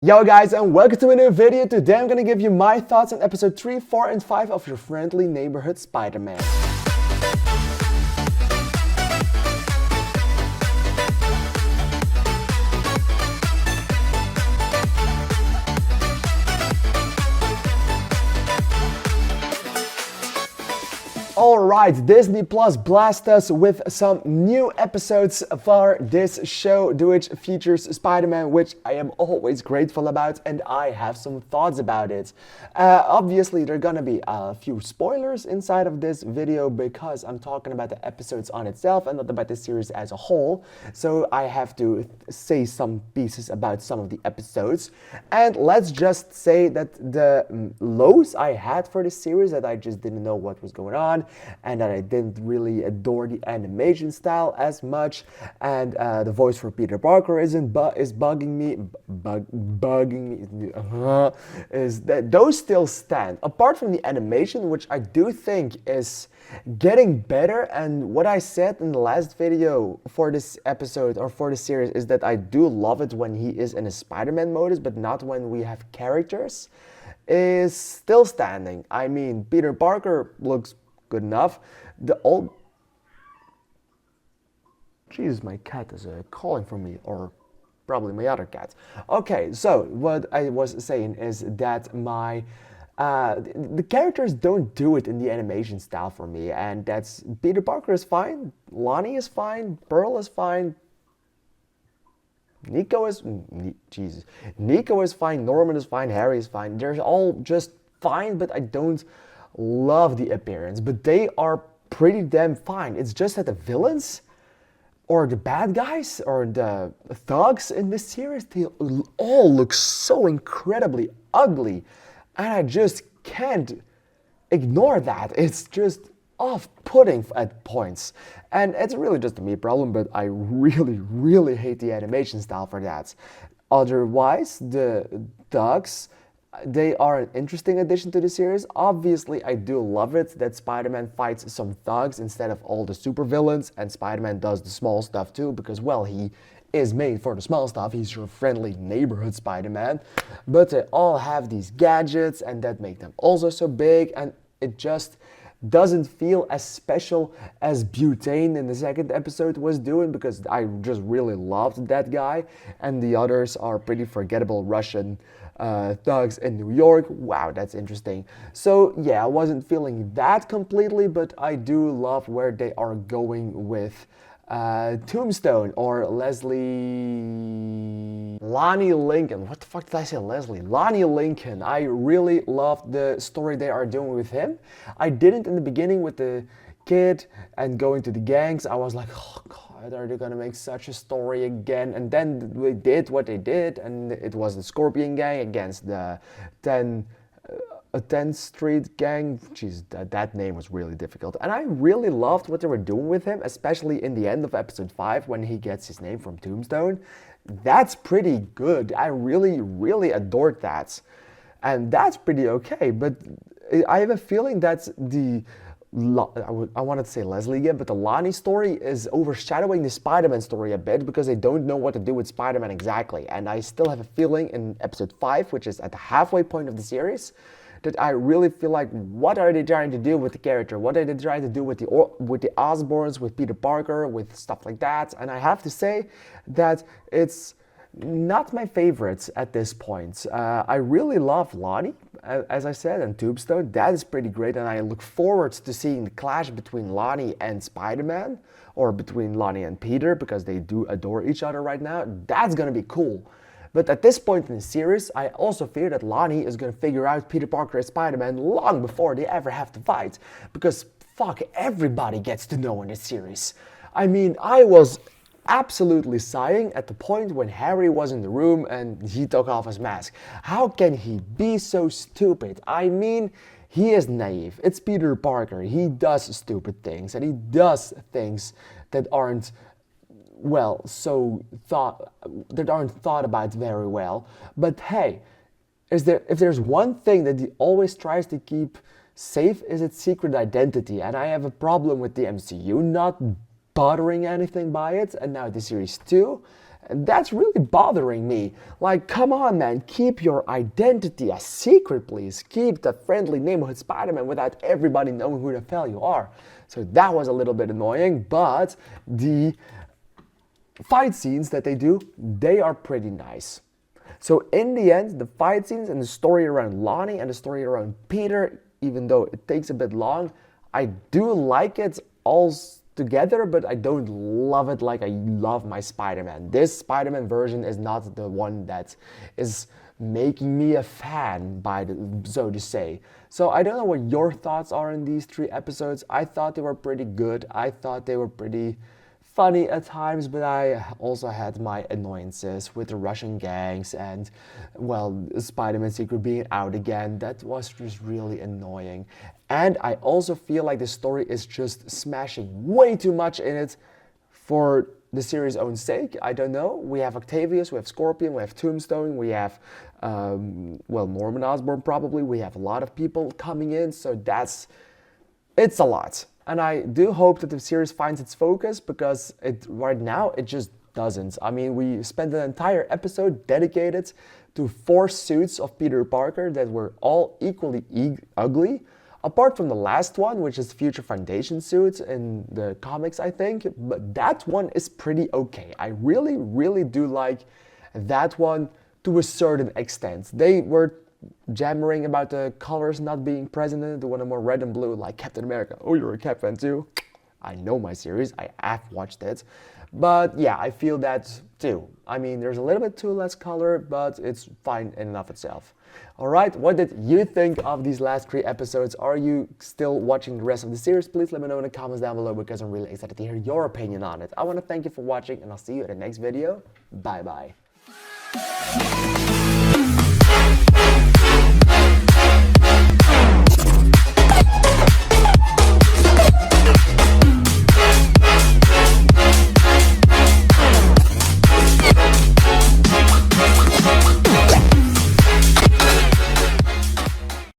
Yo guys, and welcome to a new video. Today I'm gonna give you my thoughts on episode 3, 4 and 5 of your friendly neighborhood Spider-Man. Alright, Disney Plus blast us with some new episodes for this show, which features Spider-Man, which I am always grateful about, and I have some thoughts about it. Obviously, there are gonna be a few spoilers inside of this video because I'm talking about the episodes on itself and not about the series as a whole, so I have to say some pieces about some of the episodes. And let's just say that the lows I had for this series, that I just didn't know what was going on, and that I didn't really adore the animation style as much, and the voice for Peter Parker is bugging me, is that those still stand. Apart from the animation, which I do think is getting better, and what I said in the last video for this episode or for the series is that I do love it when he is in a Spider-Man modus, but not when we have characters, is still standing. I mean, Peter Parker looks good enough. The old... Jesus, my cat is calling for me, or probably my other cat. Okay, so what I was saying is that the characters don't do it in the animation style for me, and that's Peter Parker is fine, Lonnie is fine, Pearl is fine, Nico is fine, Norman is fine, Harry is fine. They're all just fine, but I don't love the appearance. But they are pretty damn fine. It's just that the villains or the bad guys or the thugs in this series, they all look so incredibly ugly, and I just can't ignore that. It's just off-putting at points, and it's really just a me problem, but I really hate the animation style for that. Otherwise, the thugs, they are an interesting addition to the series. Obviously, I do love it that Spider-Man fights some thugs instead of all the supervillains, and Spider-Man does the small stuff too, because, well, he is made for the small stuff. He's your friendly neighborhood Spider-Man. But they all have these gadgets, and that make them also so big, and it just doesn't feel as special as Butane in the second episode was doing, because I just really loved that guy, and the others are pretty forgettable Russian thugs in New York. Wow, that's interesting. So yeah, I wasn't feeling that completely, but I do love where they are going with Tombstone, or Lonnie Lincoln. What the fuck did I say? Lonnie Lincoln. I really loved the story they are doing with him. I didn't in the beginning with the kid and going to the gangs. I was like, oh god, are they gonna make such a story again? And then they did what they did, and it was the Scorpion Gang against the 10th Street Gang. Jeez, that name was really difficult. And I really loved what they were doing with him, especially in the end of episode 5 when he gets his name from Tombstone. That's pretty good. I really adored that. And that's pretty okay, but I have a feeling that I wanted to say Leslie again, but the Lonnie story is overshadowing the Spider-Man story a bit because they don't know what to do with Spider-Man exactly. And I still have a feeling in episode 5, which is at the halfway point of the series, that I really feel like, what are they trying to do with the character? What are they trying to do with the Osborns, with Peter Parker, with stuff like that? And I have to say that it's not my favorites at this point. I really love Lonnie, as I said, and Tombstone. That is pretty great, and I look forward to seeing the clash between Lonnie and Spider-Man, or between Lonnie and Peter, because they do adore each other right now. That's gonna be cool. But at this point in the series, I also fear that Lonnie is going to figure out Peter Parker as Spider-Man long before they ever have to fight. Because fuck, everybody gets to know in this series. I mean, I was absolutely sighing at the point when Harry was in the room and he took off his mask. How can he be so stupid? I mean, he is naive. It's Peter Parker. He does stupid things, and he does things that aren't, well, that aren't thought about very well. But hey, if there's one thing that he always tries to keep safe, is its secret identity. And I have a problem with the MCU not bothering anything by it. And now the series 2, And that's really bothering me. Like, come on, man, keep your identity a secret, please. Keep the friendly neighborhood Spider-Man without everybody knowing who the hell you are. So that was a little bit annoying, but the fight scenes that they do, they are pretty nice. So in the end, the fight scenes and the story around Lonnie and the story around Peter, even though it takes a bit long, I do like it all together, but I don't love it like I love my Spider-Man. This Spider-Man version is not the one that is making me a fan, so to say. So I don't know what your thoughts are on these 3 episodes. I thought they were pretty good. I thought they were pretty funny at times, but I also had my annoyances with the Russian gangs and, well, Spider-Man secret being out again. That was just really annoying. And I also feel like the story is just smashing way too much in it for the series' own sake. I don't know. We have Octavius, we have Scorpion, we have Tombstone, we have, Norman Osborn probably. We have a lot of people coming in, so it's a lot. And I do hope that the series finds its focus, because right now it just doesn't. I mean, we spent an entire episode dedicated to 4 suits of Peter Parker that were all equally ugly, apart from the last one, which is Future Foundation suit in the comics, I think. But that one is pretty okay. I really, really do like that one to a certain extent. They were jammering about the colors not being present in it, the one more red and blue, like Captain America. Oh, you're a Cap fan too? I know my series, I have watched it. But yeah, I feel that too. I mean, there's a little bit too less color, but it's fine in and of itself. Alright, what did you think of these last 3 episodes? Are you still watching the rest of the series? Please let me know in the comments down below, because I'm really excited to hear your opinion on it. I want to thank you for watching, and I'll see you in the next video. Bye bye.